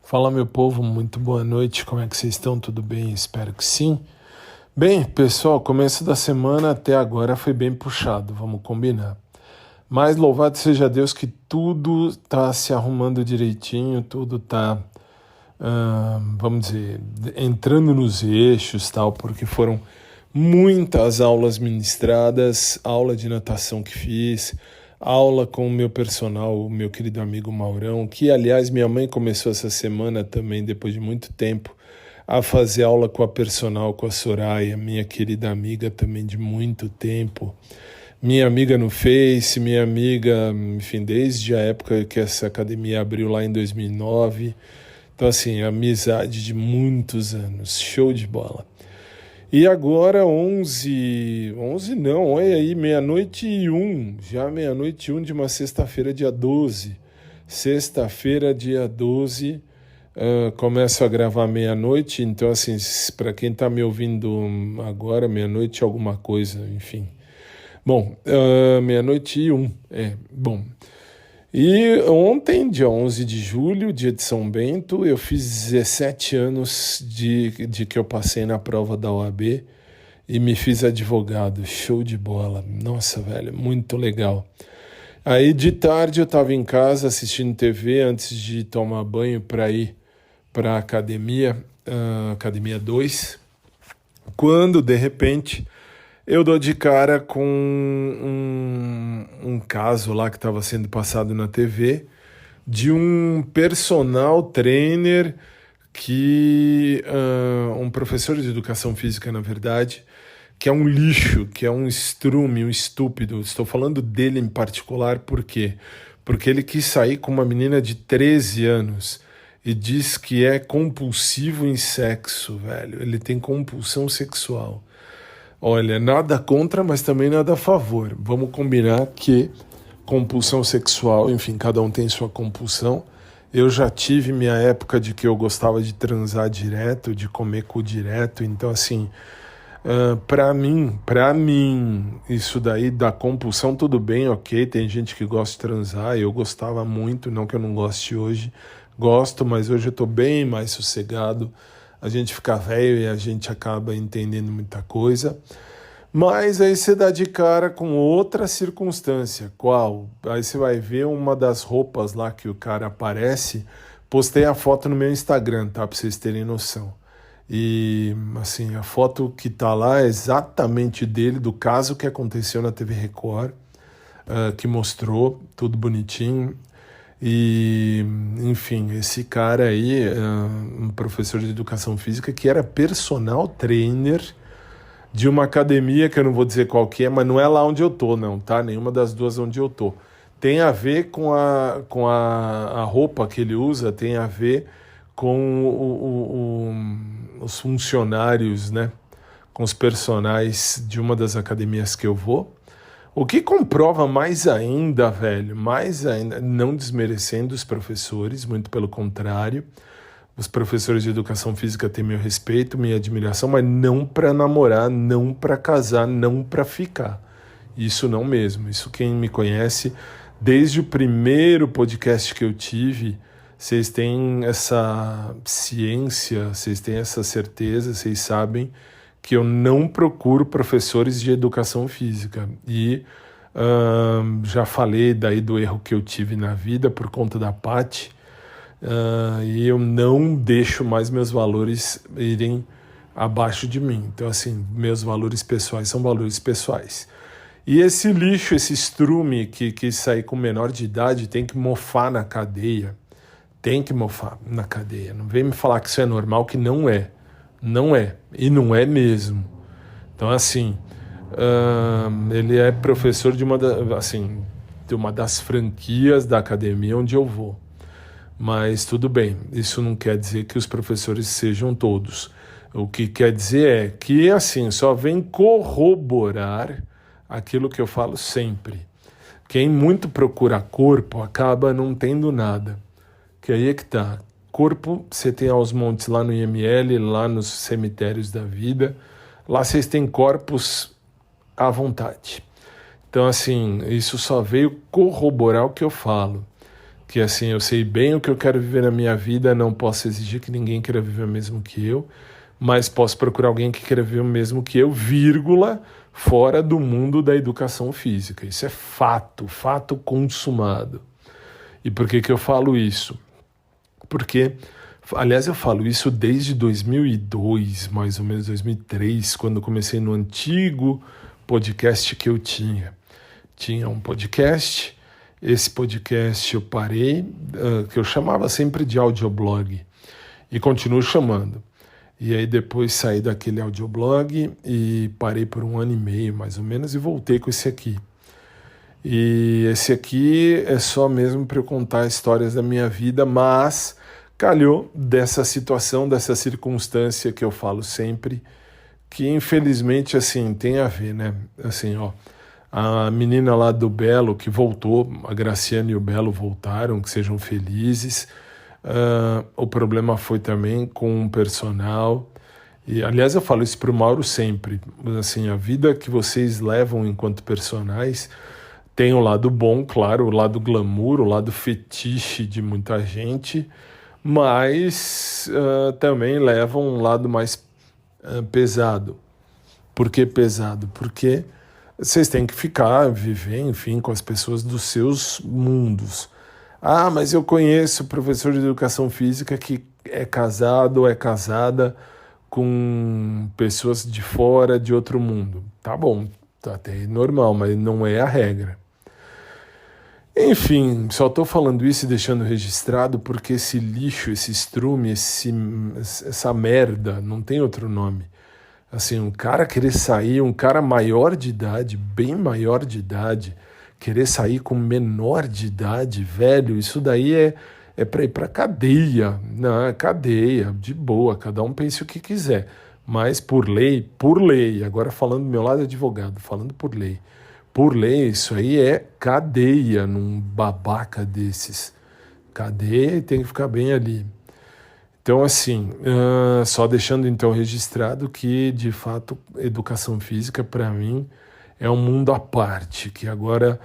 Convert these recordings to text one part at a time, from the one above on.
Fala, meu povo, muito boa noite, como é que vocês estão? Tudo bem? Espero que sim. Bem, pessoal, começo da semana até agora foi bem puxado, vamos combinar. Mas louvado seja Deus que tudo está se arrumando direitinho, tudo está, vamos dizer, entrando nos eixos, tal, porque foram muitas aulas ministradas, aula de natação que fiz, aula com o meu personal, o meu querido amigo Maurão, que aliás minha mãe começou essa semana também, depois de muito tempo, a fazer aula com a personal, com a Soraya, minha querida amiga também de muito tempo. Minha amiga no Face, minha amiga, enfim, desde a época que essa academia abriu lá em 2009. Então, assim, amizade de muitos anos, show de bola. E agora 11 não, olha aí, meia-noite e um, já meia-noite e um de uma sexta-feira, dia 12. Sexta-feira, dia 12, começo a gravar meia-noite, então assim, para quem está me ouvindo agora, meia-noite alguma coisa, enfim. Bom, meia-noite e um, bom. E ontem, dia 11 de julho, dia de São Bento, eu fiz 17 anos de que eu passei na prova da OAB e me fiz advogado. Show de bola. Nossa, velho, muito legal. Aí de tarde eu estava em casa assistindo TV antes de tomar banho para ir para a academia, Academia 2, quando de repente eu dou de cara com um caso lá que estava sendo passado na TV de um personal trainer um professor de educação física, na verdade, que é um lixo, que é um estrume, um estúpido. Estou falando dele em particular, por quê? Porque ele quis sair com uma menina de 13 anos e diz que é compulsivo em sexo, velho. Ele tem compulsão sexual. Olha, nada contra, mas também nada a favor. Vamos combinar que compulsão sexual, enfim, cada um tem sua compulsão. Eu já tive minha época de que eu gostava de transar direto, de comer cu direto. Então, assim, pra mim, isso daí da compulsão, tudo bem, ok. Tem gente que gosta de transar, eu gostava muito, não que eu não goste hoje. Gosto, mas hoje eu tô bem mais sossegado. A gente fica velho e a gente acaba entendendo muita coisa. Mas aí você dá de cara com outra circunstância. Qual? Aí você vai ver uma das roupas lá que o cara aparece. Postei a foto no meu Instagram, tá? Pra vocês terem noção. E, assim, a foto que tá lá é exatamente dele, do caso que aconteceu na TV Record, que mostrou tudo bonitinho. E, enfim, esse cara aí, um professor de educação física que era personal trainer de uma academia que eu não vou dizer qual que é, mas não é lá onde eu tô, não, tá? Nenhuma das duas onde eu tô. Tem a ver com a roupa que ele usa, tem a ver com os funcionários, né? Com os personagens de uma das academias que eu vou. O que comprova mais ainda, velho, mais ainda, não desmerecendo os professores, muito pelo contrário, os professores de educação física têm meu respeito, minha admiração, mas não para namorar, não para casar, não para ficar. Isso não mesmo. Isso quem me conhece, desde o primeiro podcast que eu tive, vocês têm essa ciência, vocês têm essa certeza, vocês sabem que eu não procuro professores de educação física. E já falei daí do erro que eu tive na vida por conta da Paty, e eu não deixo mais meus valores irem abaixo de mim. Então, assim, meus valores pessoais são valores pessoais. E esse lixo, esse estrume que quis sair com menor de idade tem que mofar na cadeia. Tem que mofar na cadeia. Não vem me falar que isso é normal, que não é. Não é. E não é mesmo. Então, assim, ele é professor de uma das franquias da academia onde eu vou. Mas tudo bem, isso não quer dizer que os professores sejam todos. O que quer dizer é que, assim, só vem corroborar aquilo que eu falo sempre. Quem muito procura corpo acaba não tendo nada. Que aí é que tá. Corpo, você tem aos montes lá no IML, lá nos cemitérios da vida. Lá vocês têm corpos à vontade. Então, assim, isso só veio corroborar o que eu falo. que assim, eu sei bem o que eu quero viver na minha vida, não posso exigir que ninguém queira viver o mesmo que eu, mas posso procurar alguém que queira viver o mesmo que eu, vírgula, fora do mundo da educação física. Isso é fato, fato consumado. E por que eu falo isso? Porque, aliás, eu falo isso desde 2002, mais ou menos 2003, quando eu comecei no antigo podcast que eu tinha. Tinha um podcast, esse podcast eu parei, que eu chamava sempre de audioblog, e continuo chamando. E aí depois saí daquele audioblog e parei por 1 ano e meio, mais ou menos, e voltei com esse aqui. E esse aqui é só mesmo para eu contar histórias da minha vida, mas calhou dessa situação, dessa circunstância que eu falo sempre, que infelizmente, assim, tem a ver, né? Assim, ó, a menina lá do Belo que voltou, a Graciane e o Belo voltaram, que sejam felizes. O problema foi também com o personal. E, aliás, eu falo isso para o Mauro sempre. Assim, a vida que vocês levam enquanto personagens tem o lado bom, claro, o lado glamour, o lado fetiche de muita gente, mas também leva um lado mais pesado. Por que pesado? Porque vocês têm que viver, enfim, com as pessoas dos seus mundos. Ah, mas eu conheço professor de educação física que é casado ou é casada com pessoas de fora, de outro mundo. Tá bom, tá até normal, mas não é a regra. Enfim, só estou falando isso e deixando registrado porque esse lixo, esse estrume, essa merda, não tem outro nome. Assim, um cara querer sair, um cara maior de idade, bem maior de idade, querer sair com menor de idade, velho, isso daí é para ir para cadeia. Não, é cadeia, de boa, cada um pense o que quiser. Mas por lei, agora falando do meu lado advogado, falando por lei, isso aí é cadeia num babaca desses. Cadeia e tem que ficar bem ali. Então, assim, só deixando então registrado que, de fato, educação física, para mim, é um mundo à parte, que agora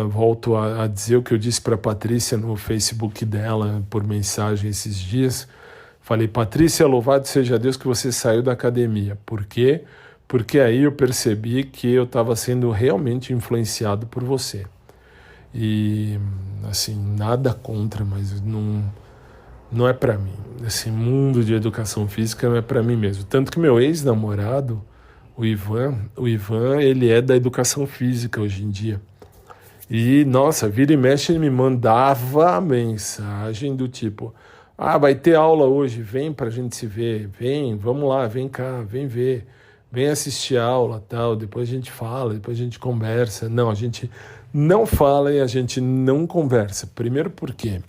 volto a dizer o que eu disse para a Patrícia no Facebook dela, por mensagem esses dias. Falei, Patrícia, louvado seja Deus que você saiu da academia. Por quê? Porque aí eu percebi que eu estava sendo realmente influenciado por você. E, assim, nada contra, mas não é para mim. Esse mundo de educação física não é para mim mesmo. Tanto que meu ex-namorado, o Ivan, ele é da educação física hoje em dia. E, nossa, vira e mexe, ele me mandava mensagem do tipo, vai ter aula hoje, vem pra gente se ver, vem, vamos lá, vem cá, vem ver. Vem assistir a aula, tal, depois a gente fala, depois a gente conversa. Não, a gente não fala e a gente não conversa. Primeiro porque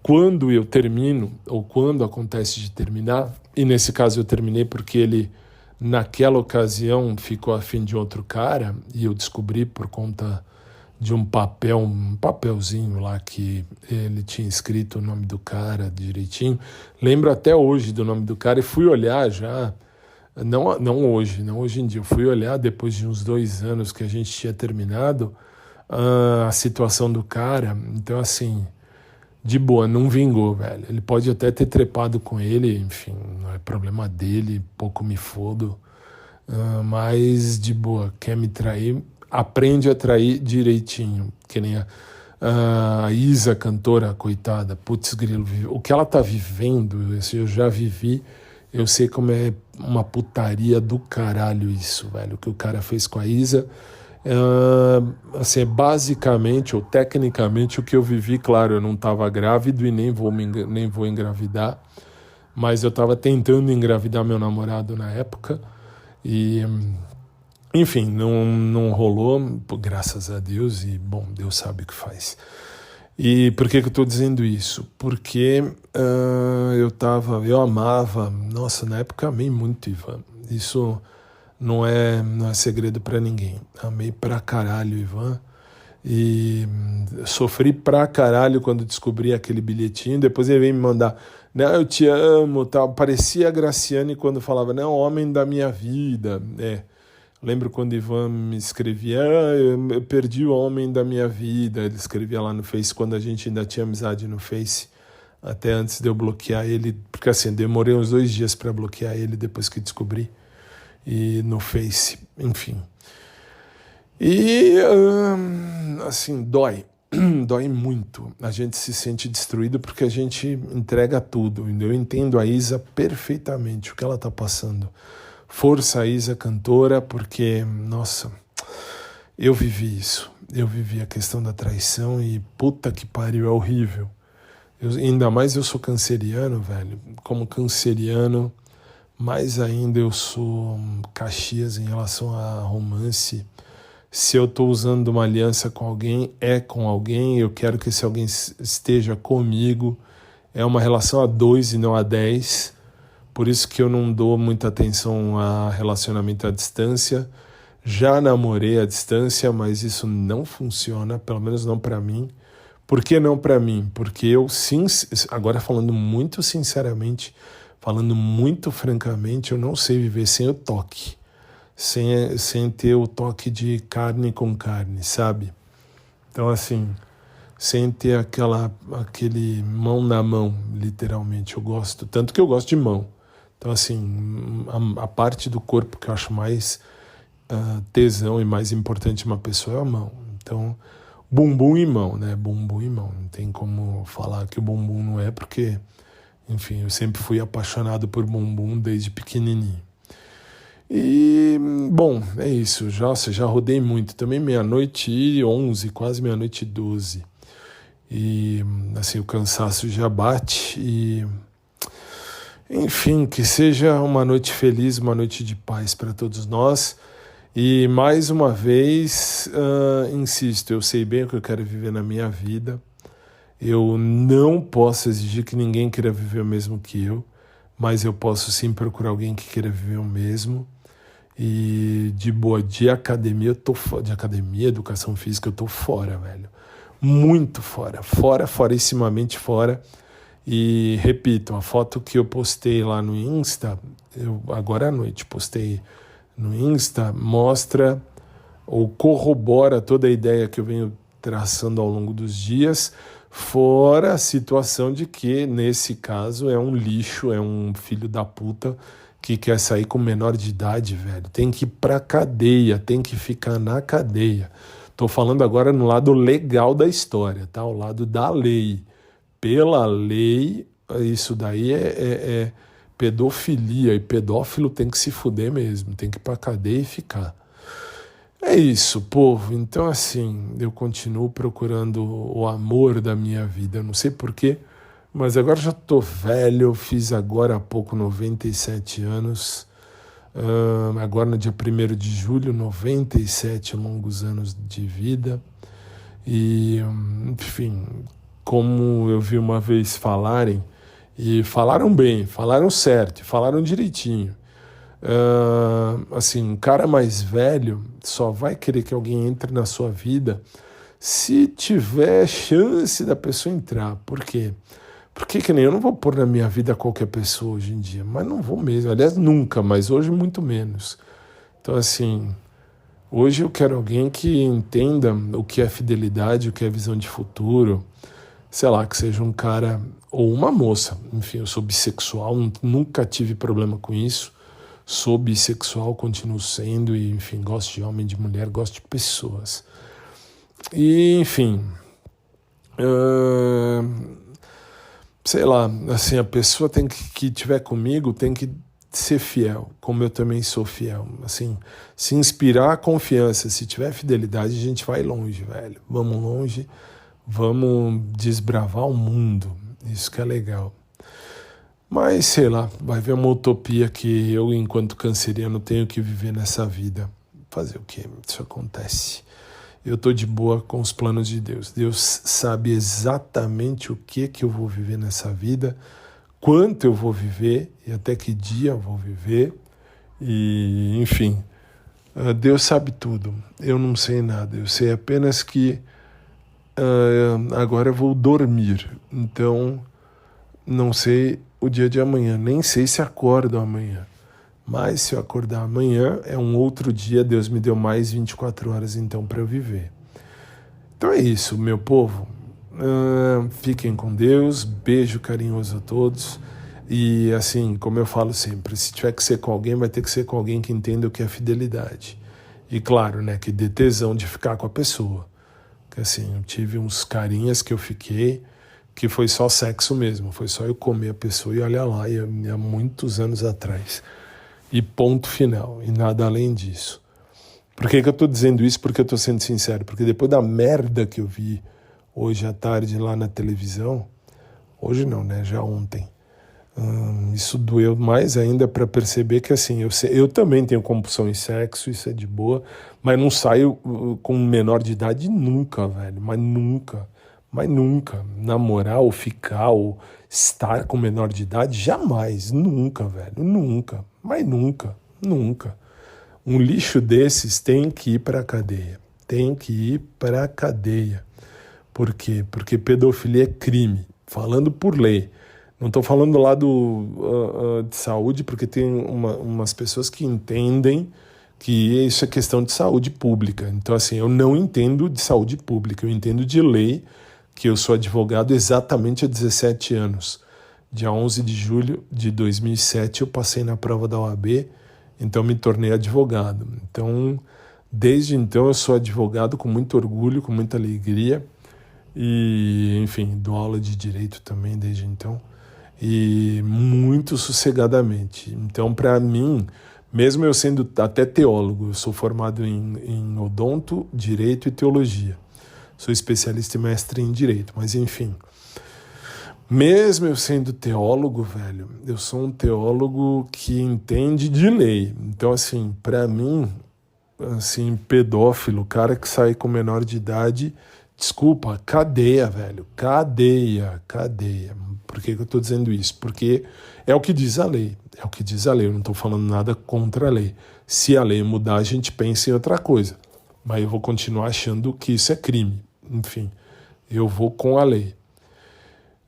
quando eu termino, ou quando acontece de terminar, e nesse caso eu terminei porque ele, naquela ocasião, ficou a fim de outro cara, e eu descobri por conta de um papelzinho lá que ele tinha escrito o nome do cara direitinho. Lembro até hoje do nome do cara e fui olhar já. Não hoje em dia. Eu fui olhar depois de uns 2 anos que a gente tinha terminado a situação do cara. Então, assim, de boa, não vingou, velho. Ele pode até ter trepado com ele, enfim, não é problema dele, pouco me fodo. Mas, de boa, quer me trair, aprende a trair direitinho. Que nem a Isa, cantora, coitada, putz grilo, o que ela tá vivendo, eu já vivi. Eu sei como é uma putaria do caralho isso, velho. O que o cara fez com a Isa. Assim, é basicamente ou tecnicamente o que eu vivi. Claro, eu não estava grávido e nem vou engravidar. Mas eu estava tentando engravidar meu namorado na época. E, enfim, não rolou, graças a Deus. E, bom, Deus sabe o que faz. E por que eu estou dizendo isso? Porque eu amava, nossa, na época amei muito Ivan. Isso não é segredo para ninguém. Amei pra caralho Ivan. E sofri pra caralho quando descobri aquele bilhetinho. Depois ele veio me mandar, não, eu te amo, tal. Parecia a Graciane quando falava, não, homem da minha vida. Lembro quando Ivan me escrevia, eu perdi o homem da minha vida. Ele escrevia lá no Face, quando a gente ainda tinha amizade no Face, até antes de eu bloquear ele, porque assim, demorei uns 2 dias para bloquear ele depois que descobri, e no Face, enfim. E, assim, dói. Dói muito. A gente se sente destruído porque a gente entrega tudo. Eu entendo a Isa perfeitamente, o que ela está passando. Força, Isa, cantora, porque, nossa, eu vivi isso. Eu vivi a questão da traição e puta que pariu, é horrível. Ainda mais eu sou canceriano, velho. Como canceriano, mais ainda eu sou Caxias em relação a romance. Se eu estou usando uma aliança com alguém, é com alguém, eu quero que esse alguém esteja comigo. É uma relação a 2 e não a 10. Por isso que eu não dou muita atenção a relacionamento à distância. Já namorei à distância, mas isso não funciona, pelo menos não para mim. Por que não para mim? Porque eu, sim, agora falando muito sinceramente, falando muito francamente, eu não sei viver sem o toque. Sem ter o toque de carne com carne, sabe? Então, assim, sem ter aquele mão na mão, literalmente. Eu gosto, tanto que eu gosto de mão. Então, assim, a parte do corpo que eu acho mais tesão e mais importante uma pessoa é a mão. Então, bumbum e mão, né? Bumbum e mão. Não tem como falar que o bumbum não é, porque, enfim, eu sempre fui apaixonado por bumbum desde pequenininho. E, bom, é isso. Já rodei muito. Também 00:11, quase 00:12. E, assim, o cansaço já bate e... Enfim, que seja uma noite feliz, uma noite de paz para todos nós. E, mais uma vez, insisto, eu sei bem o que eu quero viver na minha vida. Eu não posso exigir que ninguém queira viver o mesmo que eu, mas eu posso sim procurar alguém que queira viver o mesmo. E de boa, de academia, de academia, educação física, eu tô fora, velho. Muito fora, forissimamente fora. E repito, a foto que eu postei lá no Insta, agora à noite postei no Insta, mostra ou corrobora toda a ideia que eu venho traçando ao longo dos dias, fora a situação de que, nesse caso, é um lixo, é um filho da puta que quer sair com menor de idade, velho. Tem que ir pra cadeia, tem que ficar na cadeia. Tô falando agora no lado legal da história, tá? O lado da lei. Pela lei, isso daí é pedofilia, e pedófilo tem que se fuder mesmo, tem que ir pra cadeia e ficar. É isso, povo. Então, assim, eu continuo procurando o amor da minha vida. Eu não sei porquê, mas agora já tô velho, fiz agora há pouco 97 anos, agora no dia 1º de julho, 97 longos anos de vida. E, enfim, como eu vi uma vez falarem, e falaram bem, falaram certo, falaram direitinho. Assim, um cara mais velho só vai querer que alguém entre na sua vida se tiver chance da pessoa entrar. Por quê? Porque que nem eu não vou pôr na minha vida qualquer pessoa hoje em dia, mas não vou mesmo, aliás nunca, mas hoje muito menos. Então assim, hoje eu quero alguém que entenda o que é fidelidade, o que é visão de futuro, sei lá, que seja um cara ou uma moça. Enfim, eu sou bissexual, nunca tive problema com isso, sou bissexual, continuo sendo e, enfim, gosto de homem, de mulher, gosto de pessoas. E, enfim, sei lá, assim, a pessoa que estiver comigo tem que ser fiel, como eu também sou fiel. Assim, se inspirar a confiança, se tiver fidelidade, a gente vai longe, velho. Vamos longe, vamos desbravar o mundo. Isso que é legal. Mas, sei lá, vai ver uma utopia que eu, enquanto canceriano, tenho que viver nessa vida. Fazer o quê? Isso acontece. Eu estou de boa com os planos de Deus. Deus sabe exatamente o que eu vou viver nessa vida, quanto eu vou viver e até que dia eu vou viver. E, enfim, Deus sabe tudo. Eu não sei nada. Eu sei apenas que agora eu vou dormir. Então, não sei o dia de amanhã. Nem sei se acordo amanhã. Mas se eu acordar amanhã, é um outro dia, Deus me deu mais 24 horas então para eu viver. Então é isso, meu povo. Fiquem com Deus, beijo carinhoso a todos. E assim, como eu falo sempre, se tiver que ser com alguém, vai ter que ser com alguém que entenda o que é fidelidade. E claro, né, que dê tesão de ficar com a pessoa. Porque assim, eu tive uns carinhas que eu fiquei, que foi só sexo mesmo, foi só eu comer a pessoa e olha lá, e há muitos anos atrás. E ponto final, e nada além disso. Por que eu estou dizendo isso? Porque eu estou sendo sincero. Porque depois da merda que eu vi hoje à tarde lá na televisão, hoje não, né? Já ontem. Isso doeu mais ainda para perceber que assim, eu também tenho compulsão em sexo, isso é de boa, mas não saio com um menor de idade nunca, velho. Mas nunca. Namorar ou ficar ou estar com menor de idade, jamais. Nunca, velho. Nunca. Mas nunca. Um lixo desses tem que ir para a cadeia. Tem que ir para a cadeia. Por quê? Porque pedofilia é crime. Falando por lei. Não estou falando lá de saúde, porque tem umas pessoas que entendem que isso é questão de saúde pública. Então, assim, eu não entendo de saúde pública. Eu entendo de lei, que eu sou advogado exatamente há 17 anos. Dia 11 de julho de 2007, eu passei na prova da OAB, então me tornei advogado. Então, desde então eu sou advogado com muito orgulho, com muita alegria e, enfim, dou aula de direito também desde então e muito sossegadamente. Então, para mim, mesmo eu sendo até teólogo, eu sou formado em odonto, direito e teologia. Sou especialista e mestre em direito, mas enfim... Mesmo eu sendo teólogo, velho, eu sou um teólogo que entende de lei. Então, assim, para mim, assim, pedófilo, cara que sai com menor de idade, desculpa, cadeia, velho, cadeia. Por que eu tô dizendo isso? Porque é o que diz a lei, eu não tô falando nada contra a lei. Se a lei mudar, a gente pensa em outra coisa, mas eu vou continuar achando que isso é crime. Enfim, eu vou com a lei.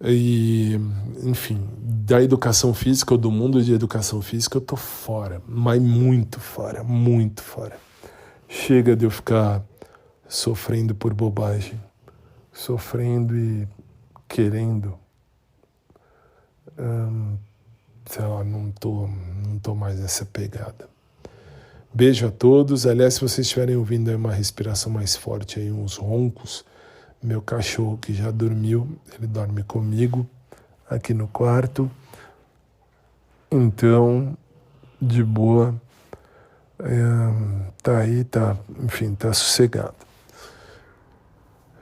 E, enfim, da educação física ou do mundo de educação física eu tô fora, mas muito fora. Chega de eu ficar sofrendo por bobagem, sofrendo e querendo, sei lá, não tô mais nessa pegada. Beijo a todos. Aliás, se vocês estiverem ouvindo aí uma respiração mais forte, aí uns roncos, meu cachorro que já dormiu, ele dorme comigo aqui no quarto. Então, de boa, tá aí, enfim, tá sossegado.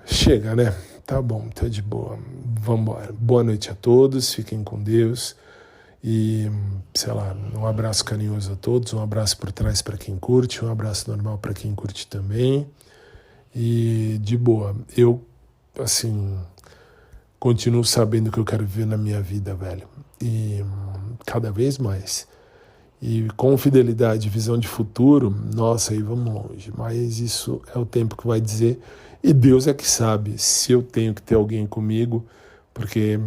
Chega, né? Tá bom, tá de boa. Vambora. Boa noite a todos, fiquem com Deus. E, sei lá, um abraço carinhoso a todos, um abraço por trás para quem curte, um abraço normal para quem curte também. E, de boa, eu assim, continuo sabendo o que eu quero viver na minha vida, velho. E cada vez mais. E com fidelidade, visão de futuro, nossa, aí vamos longe. Mas isso é o tempo que vai dizer. E Deus é que sabe se eu tenho que ter alguém comigo, porque,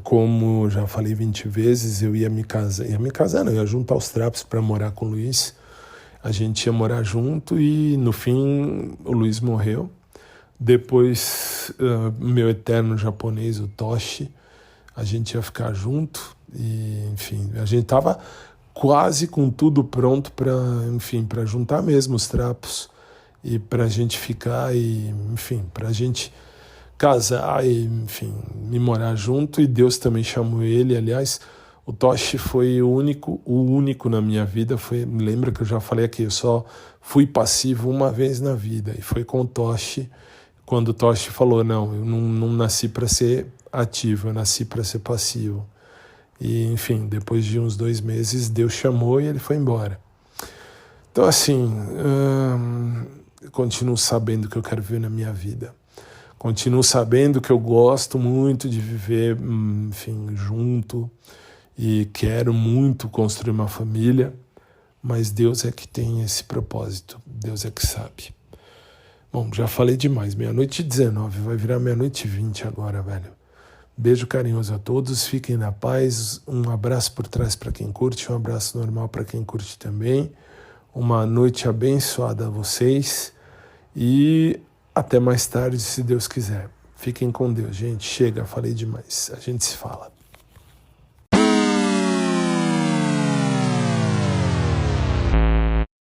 como já falei 20 vezes, eu ia me casar, não, eu ia juntar os trapos para morar com o Luiz. A gente ia morar junto e, no fim, o Luiz morreu. Depois, meu eterno japonês, o Toshi, a gente ia ficar junto e, enfim, a gente tava quase com tudo pronto para juntar mesmo os trapos e pra gente ficar e, enfim, pra gente casar e, enfim, me morar junto. E Deus também chamou ele. Aliás, o Toshi foi o único na minha vida. Lembra que eu já falei aqui, eu só fui passivo uma vez na vida, e foi com o Toshi. Quando o Toshi falou, não, eu não nasci para ser ativo, eu nasci para ser passivo. E, enfim, depois de uns 2 meses, Deus chamou e ele foi embora. Então, assim, eu continuo sabendo o que eu quero viver na minha vida. Continuo sabendo que eu gosto muito de viver, enfim, junto. E quero muito construir uma família. Mas Deus é que tem esse propósito. Deus é que sabe. Bom, já falei demais, 00:19, vai virar 00:20 agora, velho. Beijo carinhoso a todos, fiquem na paz, um abraço por trás para quem curte, um abraço normal para quem curte também, uma noite abençoada a vocês e até mais tarde, se Deus quiser. Fiquem com Deus, gente. Chega, falei demais. A gente se fala.